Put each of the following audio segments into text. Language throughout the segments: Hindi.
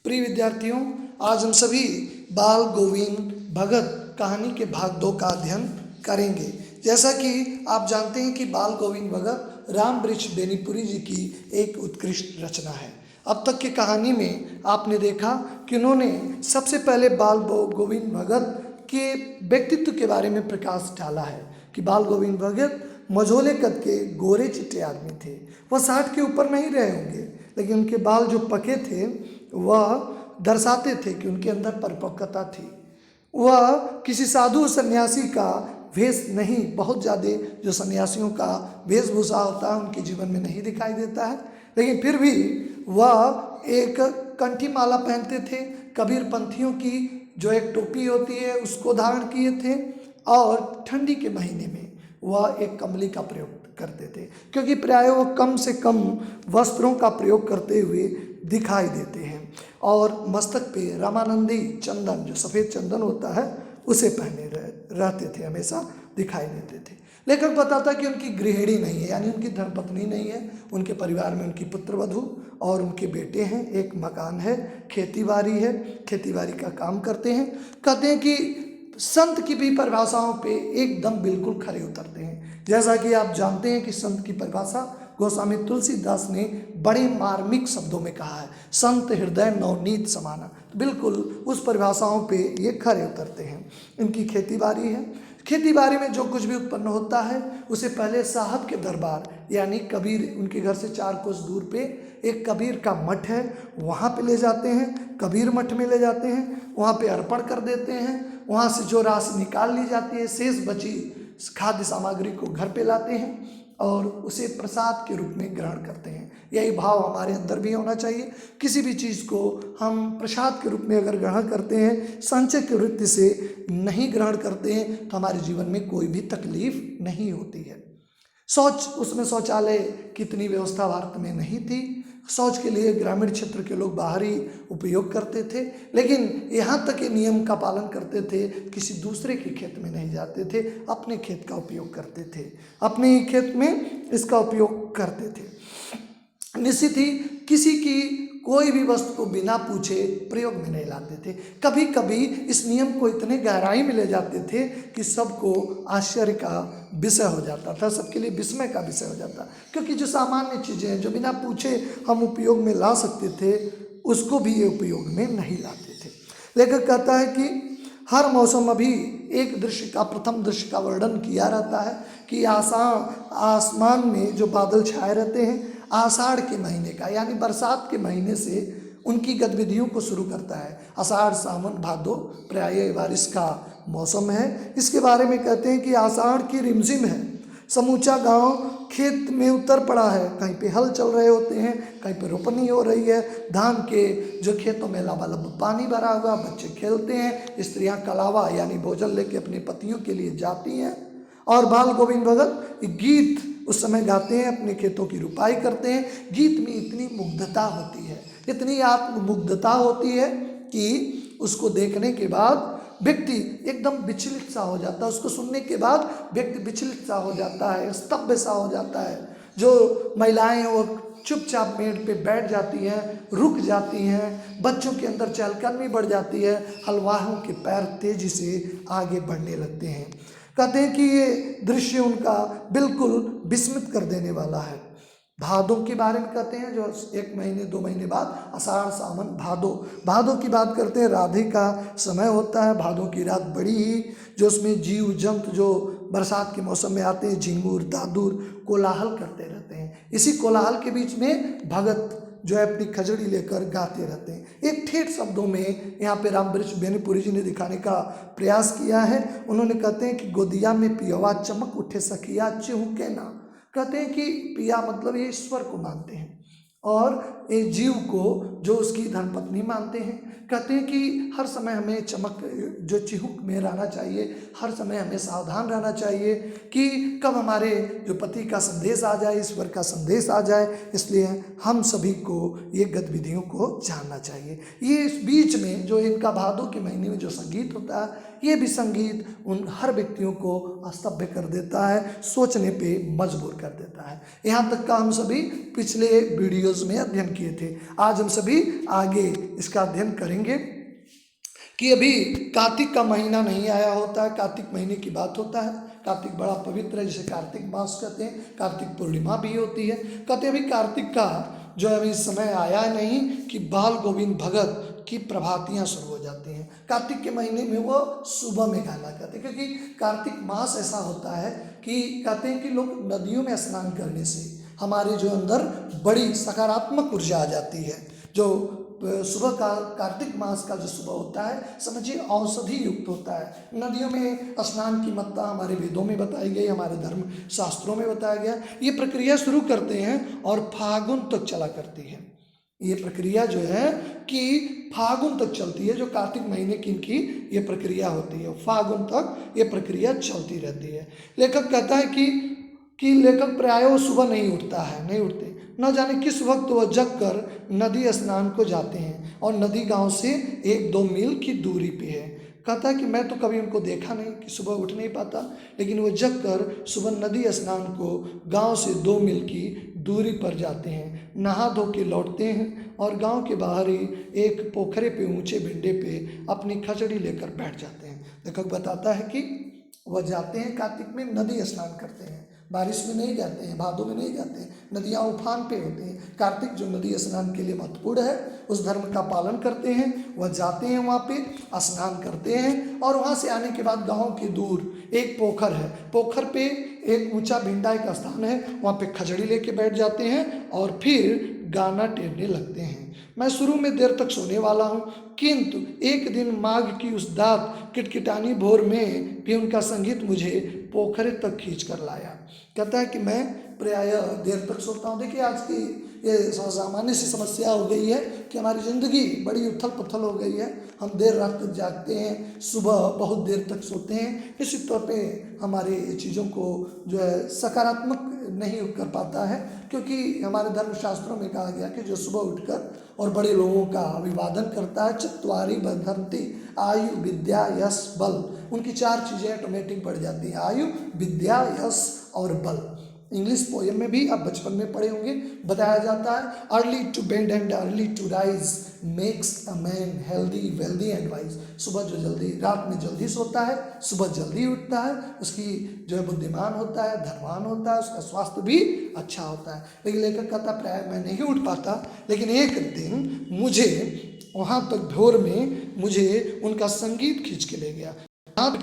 प्रिय विद्यार्थियों, आज हम सभी बाल गोविंद भगत कहानी के भाग 2 का अध्ययन करेंगे। जैसा कि आप जानते हैं कि बाल गोविंद भगत रामवृक्ष बेनीपुरी जी की एक उत्कृष्ट रचना है। अब तक की कहानी में आपने देखा कि उन्होंने सबसे पहले बाल गोविंद भगत के व्यक्तित्व के बारे में प्रकाश डाला है कि बाल गोविंद भगत मझोले कद के गोरे चिट्टे आदमी थे। वह 60 के ऊपर नहीं रहे होंगे, लेकिन उनके बाल जो पके थे वह दर्शाते थे कि उनके अंदर परिपक्वता थी। वह किसी साधु सन्यासी का वेश नहीं, बहुत ज़्यादा जो सन्यासियों का वेशभूषा होता है उनके जीवन में नहीं दिखाई देता है, लेकिन फिर भी वह एक कंठी माला पहनते थे। कबीर पंथियों की जो एक टोपी होती है उसको धारण किए थे और ठंडी के महीने में वह एक कमली का प्रयोग करते थे, क्योंकि प्राय वह कम से कम वस्त्रों का प्रयोग करते हुए दिखाई देते हैं और मस्तक पे रामानंदी चंदन, जो सफ़ेद चंदन होता है, उसे पहने रहते थे, हमेशा दिखाई देते थे। लेखक बताता कि उनकी गृहिणी नहीं है, यानी उनकी धर्मपत्नी नहीं है। उनके परिवार में उनकी पुत्रवधू और उनके बेटे हैं, एक मकान है, खेतीबाड़ी है, खेतीबाड़ी का काम करते हैं। कहते हैं कि संत की भी परिभाषाओं पे एकदम बिल्कुल खरे उतरते हैं। जैसा कि आप जानते हैं कि संत की परिभाषा गोस्वामी तुलसीदास ने बड़े मार्मिक शब्दों में कहा है, संत हृदय नवनीत समाना। तो बिल्कुल उस परिभाषाओं पे ये खरे उतरते हैं। इनकी खेतीबाड़ी है, खेतीबाड़ी में जो कुछ भी उत्पन्न होता है उसे पहले साहब के दरबार, यानी कबीर, उनके घर से 4 कोस दूर पे एक कबीर का मठ है, वहाँ पे ले जाते हैं, कबीर मठ में ले जाते हैं, वहाँ पे अर्पण कर देते हैं। वहाँ से जो राशि निकाल ली जाती है, शेष बची खाद्य सामग्री को घर पे लाते हैं और उसे प्रसाद के रूप में ग्रहण करते हैं। यही भाव हमारे अंदर भी होना चाहिए। किसी भी चीज़ को हम प्रसाद के रूप में अगर ग्रहण करते हैं, संचय की वृत्ति से नहीं ग्रहण करते हैं, तो हमारे जीवन में कोई भी तकलीफ नहीं होती है। उसमें शौचालय की इतनी व्यवस्था भारत में नहीं थी। शौच के लिए ग्रामीण क्षेत्र के लोग बाहर ही उपयोग करते थे, लेकिन यहाँ तक ये नियम का पालन करते थे, किसी दूसरे के खेत में नहीं जाते थे, अपने खेत का उपयोग करते थे, अपने ही खेत में इसका उपयोग करते थे। निश्चित ही किसी की कोई भी वस्तु को बिना पूछे प्रयोग में नहीं लाते थे। कभी कभी इस नियम को इतने गहराई में ले जाते थे कि सबको आश्चर्य का विषय हो जाता था, सबके लिए विस्मय का विषय हो जाता, क्योंकि जो सामान्य चीज़ें हैं जो बिना पूछे हम उपयोग में ला सकते थे, उसको भी ये उपयोग में नहीं लाते थे। लेखक कहता है कि हर मौसम अभी एक दृश्य का, प्रथम दृश्य का वर्णन किया रहता है कि आसमान में जो बादल छाए रहते हैं, आषाढ़ के महीने का, यानी बरसात के महीने से उनकी गतिविधियों को शुरू करता है। आषाढ़ सावन भादो प्रायः बारिश का मौसम है। इसके बारे में कहते हैं कि आषाढ़ की रिमझिम है, समूचा गांव खेत में उतर पड़ा है, कहीं पे हल चल रहे होते हैं, कहीं पे रोपनी हो रही है, धान के जो खेतों में लबालब पानी भरा हुआ, बच्चे खेलते हैं, स्त्रियां कलावा यानी भोजन लेके अपने पतियों के लिए जाती हैं और बाल गोविंद भगत गीत उस समय गाते हैं, अपने खेतों की रुपाई करते हैं। गीत में इतनी मुग्धता होती है, इतनी आत्ममुग्धता होती है कि उसको देखने के बाद व्यक्ति एकदम विचलित सा हो जाता है, उसको सुनने के बाद व्यक्ति विचलित सा हो जाता है, स्तब्ध सा हो जाता है। जो महिलाएं वो चुपचाप पेड़ पे बैठ जाती हैं, रुक जाती हैं, बच्चों के अंदर चहलकदमी बढ़ जाती है, हलवाहों के पैर तेजी से आगे बढ़ने लगते हैं। कहते हैं कि ये दृश्य उनका बिल्कुल विस्मित कर देने वाला है। भादों के बारे में कहते हैं, जो 1 महीने 2 महीने बाद आषाढ़ सावन भादों की बात करते हैं। राधे का समय होता है, भादों की रात बड़ी ही, जो उसमें जीव जंतु जो बरसात के मौसम में आते हैं, झिंगूर दादूर कोलाहल करते रहते हैं। इसी कोलाहल के बीच में भगत जो है अपनी खजड़ी लेकर गाते रहते हैं। एक ठेठ शब्दों में यहाँ पे रामवृक्ष बेनीपुरी जी ने दिखाने का प्रयास किया है। उन्होंने कहते हैं कि गोदिया में पियवा चमक उठे सखिया चिहुके ना। कहते हैं कि पिया मतलब ये ईश्वर को मानते हैं और एक जीव को जो उसकी धर्मपत्नी मानते हैं। कहते हैं कि हर समय हमें चमक जो चिहुक में रहना चाहिए, हर समय हमें सावधान रहना चाहिए कि कब हमारे जो पति का संदेश आ जाए, ईश्वर का संदेश आ जाए। इसलिए हम सभी को ये गतिविधियों को जानना चाहिए। ये इस बीच में जो इनका भादों के महीने में जो संगीत होता है, ये भी संगीत उन हर व्यक्तियों को स्तब्ध कर देता है, सोचने पे मजबूर कर देता है। यहाँ तक का हम सभी पिछले वीडियोज़ वीडियोस में अध्ययन किए थे। आज हम सभी आगे इसका अध्ययन करेंगे कि अभी कार्तिक का महीना नहीं आया होता है, कार्तिक महीने की बात होता है। कार्तिक बड़ा पवित्र है, जिसे कार्तिक मास कहते हैं, कार्तिक पूर्णिमा भी होती है। कहते हैं अभी कार्तिक का जो अभी समय आया नहीं कि बाल गोविंद भगत की प्रभातियां शुरू हो जाती हैं। कार्तिक के महीने में वो सुबह में गाना करते हैं, क्योंकि कार्तिक मास ऐसा होता है कि कहते हैं कि लोग नदियों में स्नान करने से हमारे जो अंदर बड़ी सकारात्मक ऊर्जा आ जाती है। जो सुबह का कार्तिक मास का जो सुबह होता है, समझिए औषधि युक्त होता है। नदियों में स्नान की महत्ता हमारे वेदों में बताई गई, हमारे धर्म शास्त्रों में बताया गया। ये प्रक्रिया शुरू करते हैं और फागुन तक चला करती है। ये प्रक्रिया जो है कि फागुन तक चलती है। जो कार्तिक महीने की इनकी ये प्रक्रिया होती है, फागुन तक ये प्रक्रिया चलती रहती है। लेखक कहता है कि लेखक प्रायः वो सुबह नहीं उठता है, नहीं उठते। न जाने किस वक्त वह जग कर नदी स्नान को जाते हैं और नदी गांव से 1-2 मील की दूरी पे है। कहता है कि मैं तो कभी उनको देखा नहीं कि सुबह उठ नहीं पाता, लेकिन वो जग कर सुबह नदी स्नान को गांव से 2 मील की दूरी पर जाते हैं, नहा धो के लौटते हैं और गांव के बाहर ही एक पोखरे पे, ऊंचे बिंडे पे अपनी खचड़ी लेकर बैठ जाते हैं। लेखक बताता है कि वह जाते हैं कार्तिक में नदी स्नान करते हैं। बारिश में नहीं जाते हैं, भादों में नहीं जाते हैं, नदियाँ उफान पे होती हैं। कार्तिक जो नदी स्नान के लिए महत्वपूर्ण है, उस धर्म का पालन करते हैं। वह जाते हैं वहाँ पे स्नान करते हैं और वहाँ से आने के बाद गांव के दूर एक पोखर है, पोखर पे एक ऊंचा भिंडा एक स्थान है, वहाँ पे खजड़ी लेके बैठ जाते हैं और फिर गाना टेरने लगते हैं। मैं शुरू में देर तक सोने वाला हूँ, किंतु एक दिन माघ की उस दात किटकिटानी भोर में भी उनका संगीत मुझे पोखरे तक खींच कर लाया। कहता है कि मैं प्रायः देर तक सोता हूँ। देखिए आज की ये सामान्य सी समस्या हो गई है कि हमारी ज़िंदगी बड़ी उथल पुथल हो गई है। हम देर रात तक जागते हैं, सुबह बहुत देर तक सोते हैं। निश्चित तौर पे हमारे चीज़ों को जो है सकारात्मक नहीं कर पाता है, क्योंकि हमारे धर्मशास्त्रों में कहा गया कि जो सुबह उठकर और बड़े लोगों का अभिवादन करता है, चत्वारी बंधन्ति आयु विद्या यश बल, उनकी 4 चीज़ें ऑटोमेटिक बढ़ जाती हैं, आयु विद्या यश और बल। इंग्लिश पोएम में भी आप बचपन में पढ़े होंगे, बताया जाता है early to bed and early to rise makes a man healthy wealthy and wise. सुबह जो जल्दी, रात में जल्दी सोता है, सुबह जल्दी उठता है, उसकी जो है बुद्धिमान होता है, धनवान होता है, उसका स्वास्थ्य भी अच्छा होता है। लेकिन लेखक कहता प्राय मैं नहीं उठ पाता, लेकिन एक दिन मुझे वहाँ तक भोर में मुझे उनका संगीत खींच के ले गया।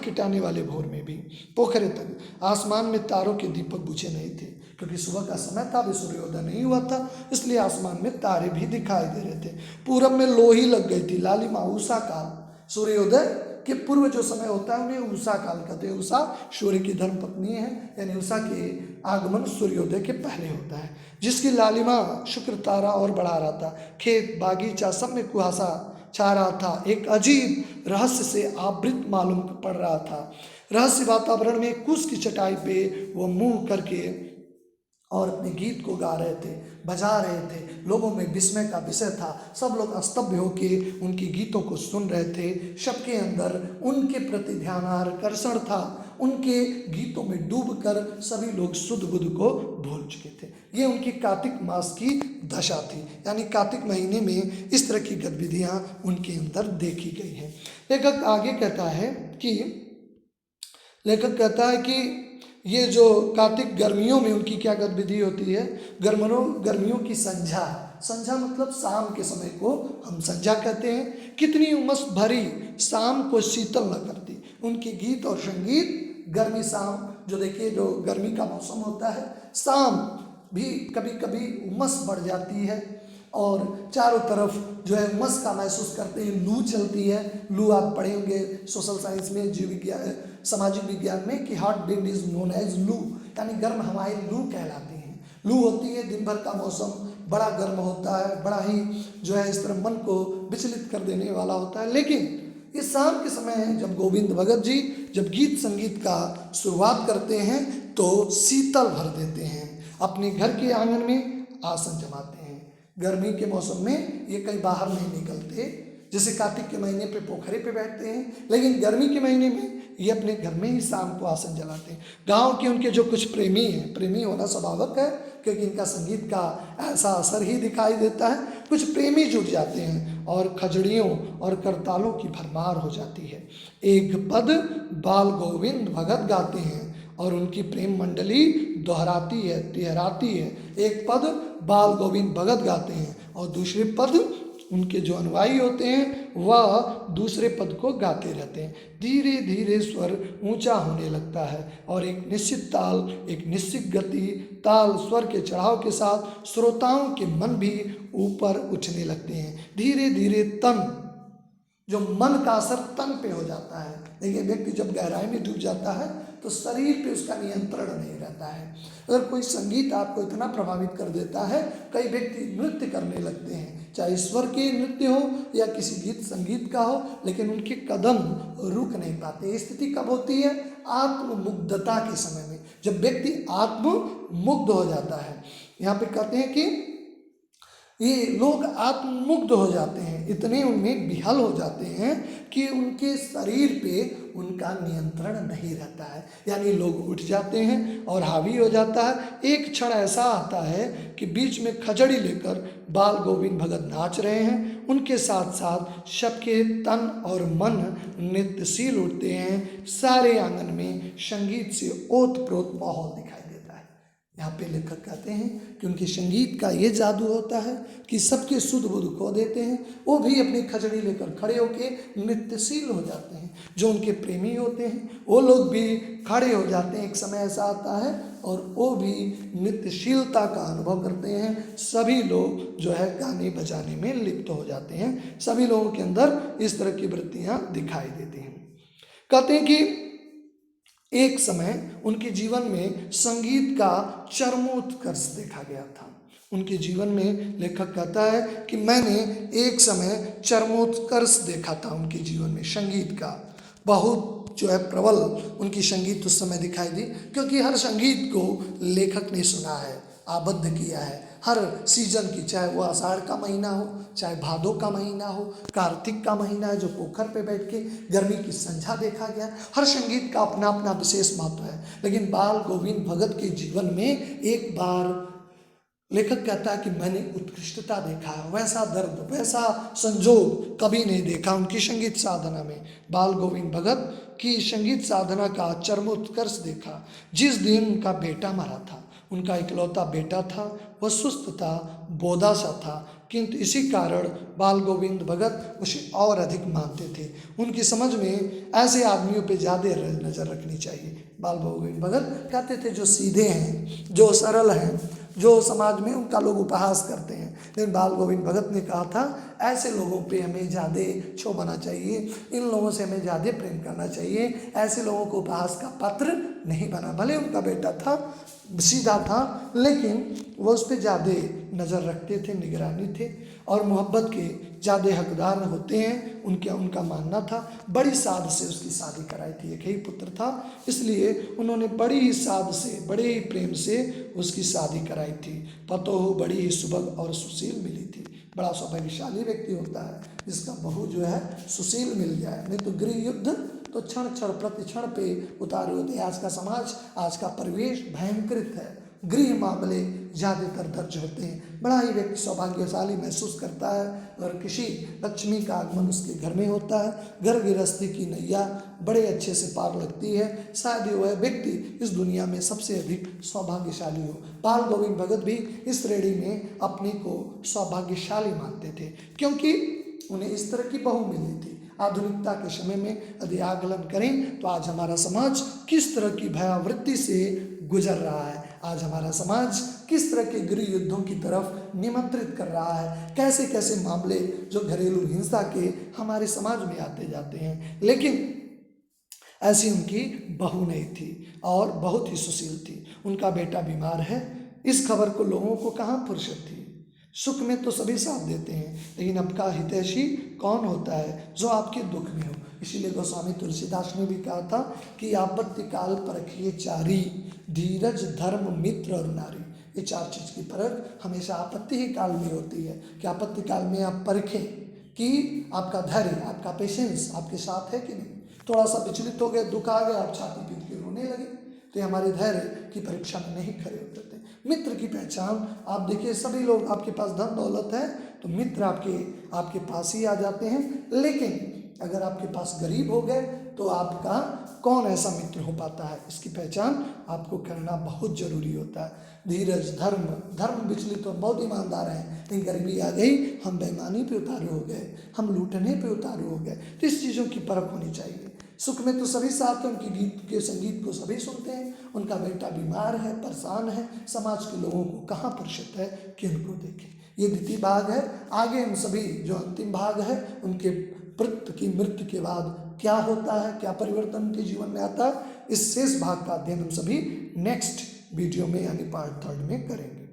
किटाने वाले भोर में भी पोखरे तक आसमान में तारों के दीपक बुझे नहीं थे, क्योंकि सुबह का समय था, अभी सूर्योदय नहीं हुआ था, इसलिए आसमान में तारे भी दिखाई दे रहे थे। पूरब में लोही लग गई थी, लालिमा उषा काल, सूर्योदय के पूर्व जो समय होता है उन्हें उषा काल कहते हैं। उषा सूर्य की धर्म पत्नी है, यानी उषा के आगमन सूर्योदय के पहले होता है, जिसकी लालिमा शुक्र तारा और बढ़ा रहा था। खेत बागीचा सब में कुहासा छा रहा था, एक अजीब रहस्य से आवृत मालूम पड़ रहा था। रहस्य वातावरण में कुश की चटाई पे वो मुंह करके और अपने गीत को गा रहे थे, बजा रहे थे। लोगों में विस्मय का विषय था, सब लोग स्तब्ध होके उनके गीतों को सुन रहे थे। सबके अंदर उनके प्रति ध्यानाकर्षण था, उनके गीतों में डूबकर सभी लोग शुद्ध बुद्ध को भूल चुके थे। ये उनकी कार्तिक मास की दशा थी, यानी कार्तिक महीने में इस तरह की गतिविधियां उनके अंदर देखी गई हैं। लेखक आगे कहता है कि ये जो कार्तिक गर्मियों में उनकी क्या गतिविधि होती है, गर्मियों की संझा मतलब शाम के समय को हम संझा कहते हैं। कितनी उमस भरी शाम को शीतल न करती, उनके गीत और संगीत गर्मी शाम, जो देखिए जो गर्मी का मौसम होता है, शाम भी कभी कभी उमस बढ़ जाती है और चारों तरफ जो है उमस का महसूस करते हैं। लू चलती है, लू आप पढ़े होंगे सोशल साइंस में, जीव विज्ञान, सामाजिक विज्ञान में, कि hot wind is known as loo, यानी गर्म हवाएं लू कहलाती हैं। लू होती है, दिन भर का मौसम बड़ा गर्म होता है, बड़ा ही जो है इस तरह मन को विचलित कर देने वाला होता है। लेकिन इस शाम के समय है जब गोविंद भगत जी जब गीत संगीत का शुरुआत करते हैं तो शीतल भर देते हैं, अपने घर के आंगन में आसन जमाते हैं। गर्मी के मौसम में ये कहीं बाहर नहीं निकलते, जैसे कार्तिक के महीने पे पोखरे पे बैठते हैं, लेकिन गर्मी के महीने में ये अपने घर में ही शाम को आसन जलाते हैं। गांव के उनके जो कुछ प्रेमी हैं, प्रेमी होना स्वाभाविक है, क्योंकि इनका संगीत का ऐसा असर ही दिखाई देता है। कुछ प्रेमी जुट जाते हैं और खजड़ियों और करतालों की भरमार हो जाती है। एक पद बाल गोविंद भगत गाते हैं और उनकी प्रेम मंडली दोहराती है, तिहराती है। एक पद बाल गोविंद भगत गाते हैं और दूसरे पद उनके जो अनुयायी होते हैं वह दूसरे पद को गाते रहते हैं। धीरे धीरे स्वर ऊंचा होने लगता है और एक निश्चित ताल, एक निश्चित गति ताल स्वर के चढ़ाव के साथ श्रोताओं के मन भी ऊपर उठने लगते हैं। धीरे धीरे तन, जो मन का असर तन पे हो जाता है। देखिए, व्यक्ति जब गहराई में डूब जाता है तो शरीर पे उसका नियंत्रण नहीं रहता है। अगर कोई संगीत आपको इतना प्रभावित कर देता है, कई व्यक्ति नृत्य करने लगते हैं, चाहे ईश्वर के नृत्य हो या किसी गीत संगीत का हो, लेकिन उनके कदम रुक नहीं पाते। ये स्थिति कब होती है? आत्ममुग्धता के समय में, जब व्यक्ति आत्ममुग्ध हो जाता है। यहाँ पे कहते हैं कि ये लोग आत्ममुग्ध हो जाते हैं, इतने उनमें विहल हो जाते हैं कि उनके शरीर पे उनका नियंत्रण नहीं रहता है। यानी लोग उठ जाते हैं और हावी हो जाता है। एक क्षण ऐसा आता है कि बीच में खजड़ी लेकर बाल गोविंद भगत नाच रहे हैं, उनके साथ साथ सबके तन और मन नृत्यशील उठते हैं। सारे आंगन में संगीत से ओत-प्रोत माहौल दिखाई देता है। यहाँ पे लेखक कहते हैं कि उनके संगीत का ये जादू होता है कि सबके सुध बुध खो देते हैं। वो भी अपनी खजड़ी लेकर खड़े होकर नृत्यशील हो जाते हैं। जो उनके प्रेमी होते हैं वो लोग भी खड़े हो जाते हैं। एक समय ऐसा आता है और वो भी नृत्यशीलता का अनुभव करते हैं। सभी लोग जो है गाने बजाने में लिप्त हो जाते हैं। सभी लोगों के अंदर इस तरह की वृत्तियाँ दिखाई देती हैं। कहते हैं कि एक समय उनके जीवन में संगीत का चरमोत्कर्ष देखा गया था। उनके जीवन में लेखक कहता है कि मैंने एक समय चरमोत्कर्ष देखा था उनके जीवन में। संगीत का बहुत जो है प्रबल उनकी संगीत उस समय दिखाई दी, क्योंकि हर संगीत को लेखक ने सुना है, आबद्ध किया है। हर सीजन की, चाहे वो आषाढ़ का महीना हो, चाहे भादो का महीना हो, कार्तिक का महीना है जो पोखर पे बैठ के गर्मी की संध्या देखा गया। हर संगीत का अपना अपना विशेष महत्व है। लेकिन बाल गोविंद भगत के जीवन में एक बार लेखक कहता है कि मैंने उत्कृष्टता देखा है, वैसा दर्द, वैसा संजोग कभी नहीं देखा उनकी संगीत साधना में। बाल गोविंद भगत की संगीत साधना का चरमोत्कर्ष देखा जिस दिन उनका बेटा मरा था। उनका इकलौता बेटा था, वह सुस्त था, बोधा सा था, किंतु इसी कारण बाल गोविंद भगत उसे और अधिक मानते थे। उनकी समझ में ऐसे आदमियों पे ज़्यादा नज़र रखनी चाहिए। बाल गोविंद भगत कहते थे जो सीधे हैं, जो सरल हैं, जो समाज में उनका लोग उपहास करते हैं, लेकिन बाल गोविंद भगत ने कहा था ऐसे लोगों पे हमें ज़्यादा छो बना चाहिए, इन लोगों से हमें ज़्यादा प्रेम करना चाहिए, ऐसे लोगों को उपहास का पात्र नहीं बना। भले उनका बेटा था, सीधा था, लेकिन वो उस पर ज़्यादा नज़र रखते थे, निगरानी थे और मोहब्बत के ज़्यादा हकदार होते हैं, उनका मानना था। बड़ी साध से उसकी शादी कराई थी, एक ही पुत्र था, इसलिए उन्होंने बड़ी ही साध से, बड़े ही प्रेम से उसकी शादी कराई थी। पतोहू बड़ी ही सुबह और सुशील मिली थी। बड़ा सौभाग्यशाली व्यक्ति होता है जिसका बहू जो है सुशील मिल जाए, नहीं तो गृह युद्ध तो क्षण क्षण प्रतिक्षण पे उतारे होते हैं। आज का समाज, आज का परिवेश भयंकृत है, गृह मामले ज़्यादातर दर्ज होते हैं। बड़ा ही व्यक्ति सौभाग्यशाली महसूस करता है और किसी लक्ष्मी का आगमन उसके घर में होता है, घर गृहस्थी की नैया बड़े अच्छे से पार लगती है। शायद वह व्यक्ति इस दुनिया में सबसे अधिक सौभाग्यशाली हो। बाल गोविंद भगत भी इस श्रेणी में अपने को सौभाग्यशाली मानते थे, क्योंकि उन्हें इस तरह की बहू मिली थी। आधुनिकता के समय में यदि आकलन करें तो आज हमारा समाज किस तरह की भयावृत्ति से गुजर रहा है, आज हमारा समाज किस तरह के गृह युद्धों की तरफ निमंत्रित कर रहा है, कैसे कैसे मामले जो घरेलू हिंसा के हमारे समाज में आते जाते हैं। लेकिन ऐसी उनकी बहू नहीं थी और बहुत ही सुशील थी। उनका बेटा बीमार है, इस खबर को लोगों को कहाँ फुर्सत थी। सुख में तो सभी साथ देते हैं, लेकिन आपका हितैषी कौन होता है जो आपके दुख में हो। इसीलिए गोस्वामी तुलसीदास ने भी कहा था कि आपत्ति काल परखिए चारी, धीरज धर्म मित्र और नारी। ये चार चीज़ की परख हमेशा आपत्ति ही काल में होती है कि आपत्ति काल में आप परखें कि आपका धैर्य, आपका पेशेंस आपके साथ है कि नहीं। थोड़ा सा विचलित हो गए, दुख आ गया, आप छाती पीट के रोने लगे, तो हमारे धैर्य की परीक्षा में नहीं खड़े होते थे। मित्र की पहचान आप देखिए, सभी लोग आपके पास धन दौलत है तो मित्र आपके पास ही आ जाते हैं, लेकिन अगर आपके पास गरीब हो गए तो आपका कौन ऐसा मित्र हो पाता है, इसकी पहचान आपको करना बहुत जरूरी होता है। धीरज, धर्म विचलित तो बहुत ईमानदार हैं, लेकिन गरीबी आ गई, हम बेईमानी पे उतारू हो गए, हम लूटने पे उतारू हो गए। तो इस चीज़ों की परख होनी चाहिए। सुख में तो सभी साथ हैं, उनकी गीत के संगीत को सभी सुनते हैं, उनका बेटा बीमार है, परेशान है, समाज के लोगों को कहाँ फुर्सत है कि उनको देखें। ये द्वितीय भाग है। आगे हम सभी जो अंतिम भाग है उनके प्रत की मृत्यु के बाद क्या होता है, क्या परिवर्तन उनके जीवन में आता है, इस शेष भाग का अध्ययन हम सभी नेक्स्ट वीडियो में यानी पार्ट 3 में करेंगे।